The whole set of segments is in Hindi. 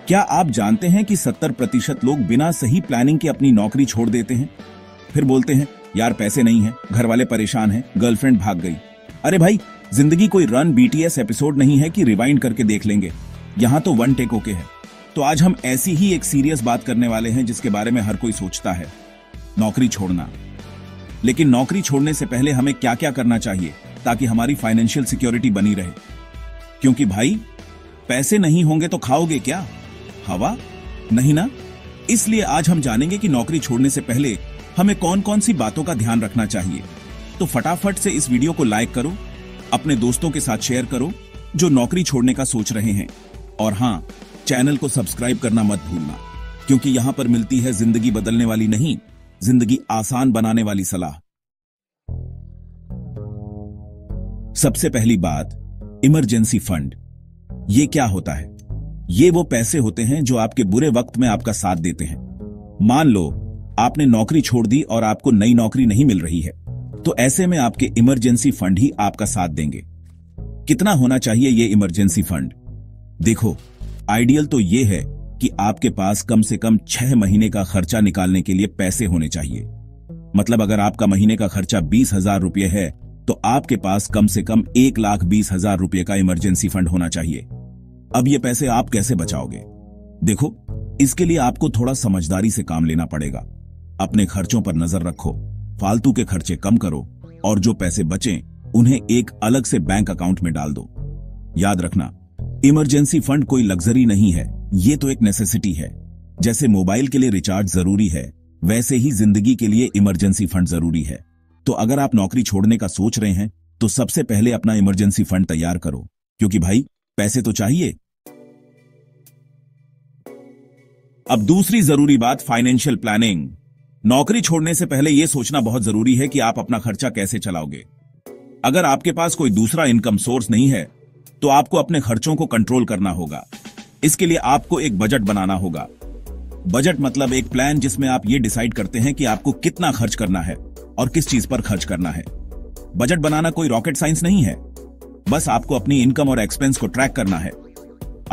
क्या आप जानते हैं कि 70% लोग बिना सही प्लानिंग के अपनी नौकरी छोड़ देते हैं? फिर बोलते हैं यार पैसे नहीं है, घर वाले परेशान हैं, गर्लफ्रेंड भाग गई। अरे भाई, जिंदगी कोई रन BTS एपिसोड नहीं है कि रिवाइंड करके देख लेंगे। यहाँ तो वन टेक ओके है। तो आज हम ऐसी ही एक सीरियस बात करने वाले हैं जिसके बारे में हर कोई सोचता है, नौकरी छोड़ना। लेकिन नौकरी छोड़ने से पहले हमें क्या क्या करना चाहिए ताकि हमारी फाइनेंशियल सिक्योरिटी बनी रहे? क्योंकि भाई, पैसे नहीं होंगे तो खाओगे क्या? हवा? नहीं ना। इसलिए आज हम जानेंगे कि नौकरी छोड़ने से पहले हमें कौन कौन सी बातों का ध्यान रखना चाहिए। तो फटाफट से इस वीडियो को लाइक करो, अपने दोस्तों के साथ शेयर करो जो नौकरी छोड़ने का सोच रहे हैं। और हाँ, चैनल को सब्सक्राइब करना मत भूलना, क्योंकि यहां पर मिलती है जिंदगी बदलने वाली नहीं, जिंदगी आसान बनाने वाली सलाह। सबसे पहली बात, इमरजेंसी फंड। ये क्या होता है? ये वो पैसे होते हैं जो आपके बुरे वक्त में आपका साथ देते हैं। मान लो आपने नौकरी छोड़ दी और आपको नई नौकरी नहीं मिल रही है, तो ऐसे में आपके इमरजेंसी फंड ही आपका साथ देंगे। कितना होना चाहिए ये इमरजेंसी फंड? देखो, आइडियल तो ये है कि आपके पास कम से कम 6 महीने का खर्चा निकालने के लिए पैसे होने चाहिए। मतलब अगर आपका महीने का खर्चा 20,000 रुपये है तो आपके पास कम से कम 1,20,000 रुपये का इमरजेंसी फंड होना चाहिए। अब ये पैसे आप कैसे बचाओगे? देखो, इसके लिए आपको थोड़ा समझदारी से काम लेना पड़ेगा। अपने खर्चों पर नजर रखो, फालतू के खर्चे कम करो और जो पैसे बचें उन्हें एक अलग से बैंक अकाउंट में डाल दो। याद रखना, इमरजेंसी फंड कोई लग्जरी नहीं है, ये तो एक नेसेसिटी है। जैसे मोबाइल के लिए रिचार्ज जरूरी है, वैसे ही जिंदगी के लिए इमरजेंसी फंड जरूरी है। तो अगर आप नौकरी छोड़ने का सोच रहे हैं तो सबसे पहले अपना इमरजेंसी फंड तैयार करो, क्योंकि भाई पैसे तो चाहिए। अब दूसरी जरूरी बात, फाइनेंशियल प्लानिंग। नौकरी छोड़ने से पहले यह सोचना बहुत जरूरी है कि आप अपना खर्चा कैसे चलाओगे। अगर आपके पास कोई दूसरा इनकम सोर्स नहीं है तो आपको अपने खर्चों को कंट्रोल करना होगा। इसके लिए आपको एक बजट बनाना होगा। बजट मतलब एक प्लान जिसमें आप ये डिसाइड करते हैं कि आपको कितना खर्च करना है और किस चीज पर खर्च करना है। बजट बनाना कोई रॉकेट साइंस नहीं है, बस आपको अपनी इनकम और एक्सपेंस को ट्रैक करना है।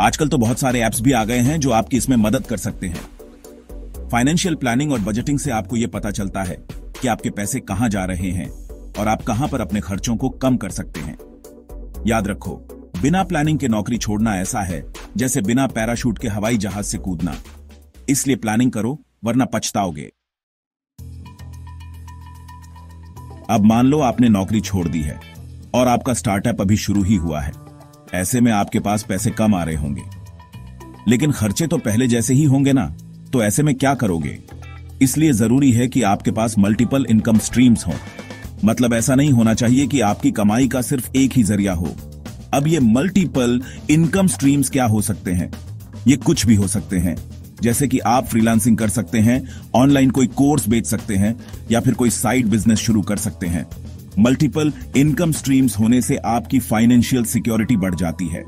आजकल तो बहुत सारे ऐप्स भी आ गए हैं जो आपकी इसमें मदद कर सकते हैं। फाइनेंशियल प्लानिंग और बजटिंग से आपको यह पता चलता है कि आपके पैसे कहां जा रहे हैं और आप कहां पर अपने खर्चों को कम कर सकते हैं। याद रखो, बिना प्लानिंग के नौकरी छोड़ना ऐसा है जैसे बिना पैराशूट के हवाई जहाज से कूदना। इसलिए प्लानिंग करो, वरना पछताओगे। अब मान लो आपने नौकरी छोड़ दी है और आपका स्टार्टअप अभी शुरू ही हुआ है। ऐसे में आपके पास पैसे कम आ रहे होंगे, लेकिन खर्चे तो पहले जैसे ही होंगे ना। तो ऐसे में क्या करोगे? इसलिए जरूरी है कि आपके पास मल्टीपल इनकम स्ट्रीम्स हों। मतलब ऐसा नहीं होना चाहिए कि आपकी कमाई का सिर्फ एक ही जरिया हो। अब ये मल्टीपल इनकम स्ट्रीम्स क्या हो सकते हैं? ये कुछ भी हो सकते हैं, जैसे कि आप फ्रीलांसिंग कर सकते हैं, ऑनलाइन कोई कोर्स बेच सकते हैं, या फिर कोई साइड बिजनेस शुरू कर सकते हैं। मल्टीपल इनकम स्ट्रीम्स होने से आपकी फाइनेंशियल सिक्योरिटी बढ़ जाती है,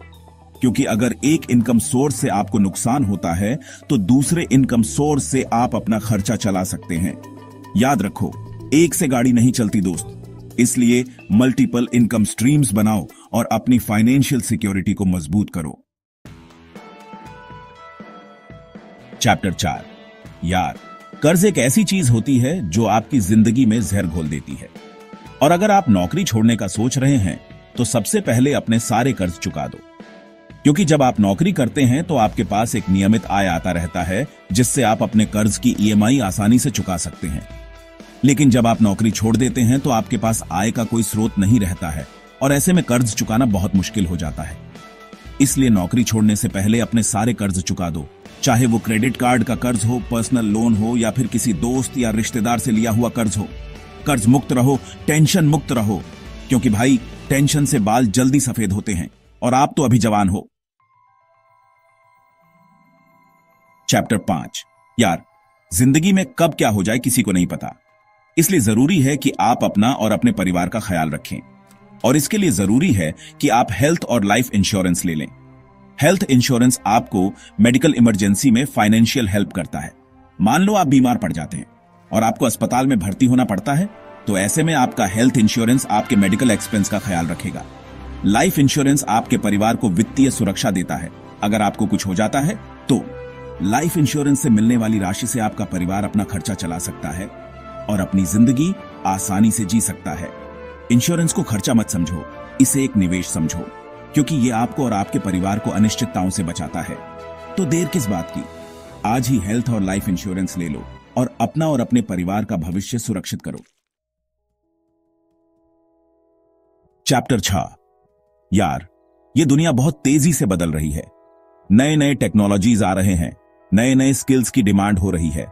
क्योंकि अगर एक इनकम सोर्स से आपको नुकसान होता है तो दूसरे इनकम सोर्स से आप अपना खर्चा चला सकते हैं। याद रखो, एक से गाड़ी नहीं चलती दोस्त। इसलिए मल्टीपल इनकम स्ट्रीम्स बनाओ और अपनी फाइनेंशियल सिक्योरिटी को मजबूत करो। चैप्टर 4। यार, कर्ज एक ऐसी चीज होती है जो आपकी जिंदगी में जहर घोल देती है। और अगर आप नौकरी छोड़ने का सोच रहे हैं तो सबसे पहले अपने सारे कर्ज चुका दो, क्योंकि जब आप नौकरी करते हैं तो आपके पास एक नियमित आय आता रहता है जिससे आप अपने कर्ज की EMI आसानी से चुका सकते हैं। लेकिन जब आप नौकरी छोड़ देते हैं तो आपके पास आय का कोई स्रोत नहीं रहता है और ऐसे में कर्ज चुकाना बहुत मुश्किल हो जाता है। इसलिए नौकरी छोड़ने से पहले अपने सारे कर्ज चुका दो, चाहे वो क्रेडिट कार्ड का कर्ज हो, पर्सनल लोन हो, या फिर किसी दोस्त या रिश्तेदार से लिया हुआ कर्ज हो। कर्ज मुक्त रहो, टेंशन मुक्त रहो, क्योंकि भाई टेंशन से बाल जल्दी सफेद होते हैं और आप तो अभी जवान हो। चैप्टर 5। यार, जिंदगी में कब क्या हो जाए किसी को नहीं पता, इसलिए जरूरी है कि आप अपना और अपने परिवार का ख्याल रखें। और इसके लिए जरूरी है कि आप हेल्थ और लाइफ इंश्योरेंस ले लें। हेल्थ इंश्योरेंस आपको मेडिकल इमरजेंसी में फाइनेंशियल हेल्प करता है। मान लो आप बीमार पड़ जाते हैं और आपको अस्पताल में भर्ती होना पड़ता है, तो ऐसे में आपका हेल्थ इंश्योरेंस आपके मेडिकल एक्सपेंस का ख्याल रखेगा। लाइफ इंश्योरेंस आपके परिवार को वित्तीय सुरक्षा देता है अगर आपको कुछ हो जाता है तो लाइफ इंश्योरेंस से मिलने वाली राशि से आपका परिवार अपना खर्चा चला सकता है और अपनी जिंदगी आसानी से जी सकता है। इंश्योरेंस को खर्चा मत समझो, इसे एक निवेश समझो, क्योंकि ये आपको और आपके परिवार को अनिश्चितताओं से बचाता है। तो देर किस बात की, आज ही हेल्थ और लाइफ इंश्योरेंस ले लो और अपना और अपने परिवार का भविष्य सुरक्षित करो। चैप्टर 6। यार, ये दुनिया बहुत तेजी से बदल रही है। नए नए टेक्नोलॉजीज आ रहे हैं, नए नए स्किल्स की डिमांड हो रही है।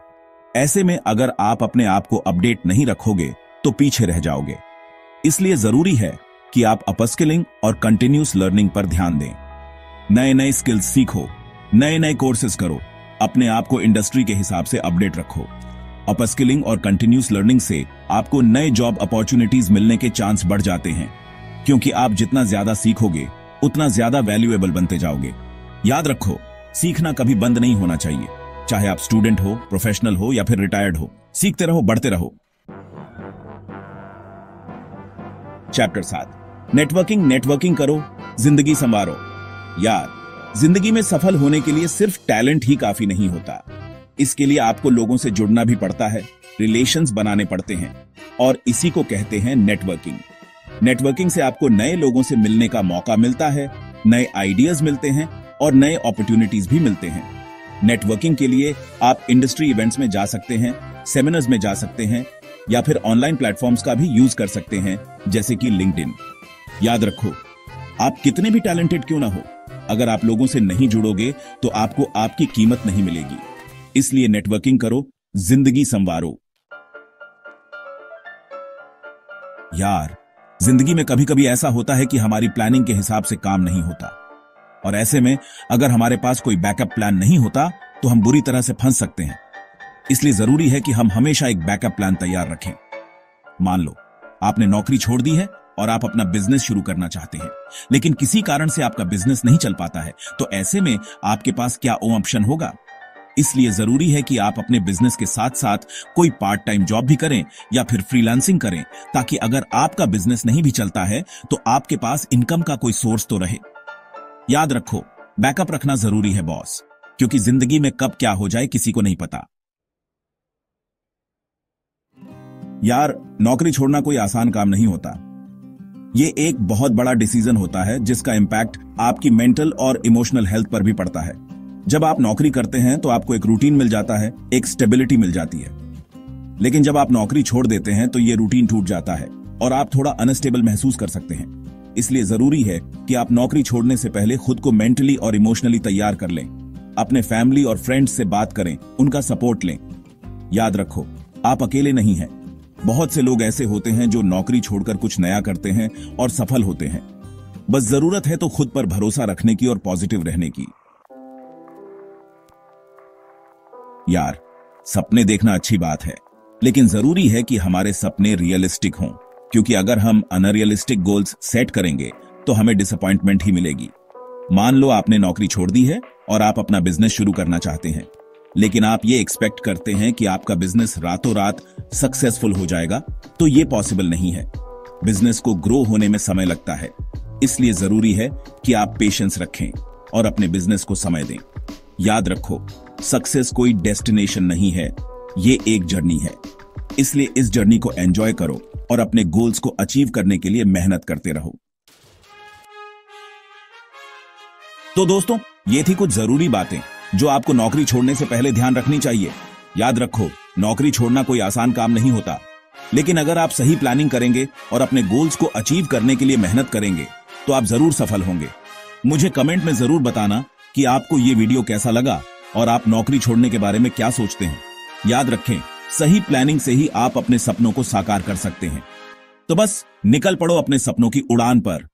ऐसे में अगर आप अपने आप को अपडेट नहीं रखोगे तो पीछे रह जाओगे। इसलिए जरूरी है कि आप अपस्किलिंग और कंटिन्यूस लर्निंग पर ध्यान दें। नए नए स्किल्स सीखो, नए नए कोर्सेज करो, अपने आप को इंडस्ट्री के हिसाब से अपडेट रखो। अपस्किलिंग और कंटिन्यूस लर्निंग से आपको नए जॉब अपॉर्चुनिटीज मिलने के चांस बढ़ जाते हैं, क्योंकि आप जितना ज्यादा सीखोगे उतना ज्यादा वैल्यूएबल बनते जाओगे। याद रखो, सीखना कभी बंद नहीं होना चाहिए, चाहे आप स्टूडेंट हो, प्रोफेशनल हो या फिर रिटायर्ड हो। सीखते रहो, बढ़ते रहो। चैप्टर 7। नेटवर्किंग करो, जिंदगी संवारो। यार, जिंदगी में सफल होने के लिए सिर्फ टैलेंट ही काफी नहीं होता। इसके लिए आपको लोगों से जुड़ना भी पड़ता है, रिलेशंस बनाने पड़ते हैं, और इसी को कहते हैं नेटवर्किंग। नेटवर्किंग से आपको नए लोगों से मिलने का मौका मिलता है, नए आइडियाज मिलते हैं और नए अपॉर्चुनिटीज भी मिलते हैं। नेटवर्किंग के लिए आप इंडस्ट्री इवेंट्स में जा सकते हैं, सेमिनार्स में जा सकते हैं, या फिर ऑनलाइन प्लेटफॉर्म्स का भी यूज कर सकते हैं, जैसे कि लिंक्डइन। याद रखो, आप कितने भी टैलेंटेड क्यों ना हो, अगर आप लोगों से नहीं जुड़ोगे तो आपको आपकी कीमत नहीं मिलेगी। इसलिए नेटवर्किंग करो, जिंदगी संवारो। यार, जिंदगी में कभी कभी ऐसा होता है कि हमारी प्लानिंग के हिसाब से काम नहीं होता, और ऐसे में अगर हमारे पास कोई बैकअप प्लान नहीं होता तो हम बुरी तरह से फंस सकते हैं। इसलिए जरूरी है कि हम हमेशा एक बैकअप प्लान तैयार रखें। मान लो आपने नौकरी छोड़ दी है और आप अपना बिजनेस शुरू करना चाहते हैं, लेकिन किसी कारण से आपका बिजनेस नहीं चल पाता है, तो ऐसे में आपके पास क्या ऑप्शन होगा? इसलिए जरूरी है कि आप अपने बिजनेस के साथ साथ कोई पार्ट टाइम जॉब भी करें या फिर फ्रीलांसिंग करें, ताकि अगर आपका बिजनेस नहीं भी चलता है तो आपके पास इनकम का कोई सोर्स तो रहे। याद रखो, बैकअप रखना जरूरी है बॉस, क्योंकि जिंदगी में कब क्या हो जाए किसी को नहीं पता। यार, नौकरी छोड़ना कोई आसान काम नहीं होता। ये एक बहुत बड़ा डिसीजन होता है जिसका इंपैक्ट आपकी मेंटल और इमोशनल हेल्थ पर भी पड़ता है। जब आप नौकरी करते हैं तो आपको एक रूटीन मिल जाता है, एक स्टेबिलिटी मिल जाती है। लेकिन जब आप नौकरी छोड़ देते हैं तो ये रूटीन टूट जाता है और आप थोड़ा अनस्टेबल महसूस कर सकते हैं। इसलिए जरूरी है कि आप नौकरी छोड़ने से पहले खुद को मेंटली और इमोशनली तैयार कर लें। अपने फैमिली और फ्रेंड्स से बात करें, उनका सपोर्ट लें। याद रखो, आप अकेले नहीं हैं। बहुत से लोग ऐसे होते हैं जो नौकरी छोड़कर कुछ नया करते हैं और सफल होते हैं। बस जरूरत है तो खुद पर भरोसा रखने की और पॉजिटिव रहने की। यार, सपने देखना अच्छी बात है, लेकिन जरूरी है कि हमारे सपने रियलिस्टिक हों, क्योंकि अगर हम अनरियलिस्टिक गोल्स सेट करेंगे तो हमें डिसअपॉइंटमेंट ही मिलेगी। मान लो आपने नौकरी छोड़ दी है और आप अपना बिजनेस शुरू करना चाहते हैं, लेकिन आप ये एक्सपेक्ट करते हैं कि आपका बिजनेस रातों रात सक्सेसफुल हो जाएगा, तो ये पॉसिबल नहीं है। बिजनेस को ग्रो होने में समय लगता है, इसलिए जरूरी है कि आप पेशेंस रखें और अपने बिजनेस को समय दें। याद रखो, सक्सेस कोई डेस्टिनेशन नहीं है, ये एक जर्नी है। इसलिए इस जर्नी को एंजॉय करो और अपने गोल्स को अचीव करने के लिए मेहनत करते रहो। तो दोस्तों, ये थी कुछ जरूरी बातें जो आपको नौकरी छोड़ने से पहले ध्यान रखनी चाहिए। याद रखो, नौकरी छोड़ना कोई आसान काम नहीं होता, लेकिन अगर आप सही प्लानिंग करेंगे और अपने गोल्स को अचीव करने के लिए मेहनत करेंगे तो आप जरूर सफल होंगे। मुझे कमेंट में जरूर बताना कि आपको ये वीडियो कैसा लगा और आप नौकरी छोड़ने के बारे में क्या सोचते हैं। याद रखें, सही प्लानिंग से ही आप अपने सपनों को साकार कर सकते हैं। तो बस निकल पड़ो अपने सपनों की उड़ान पर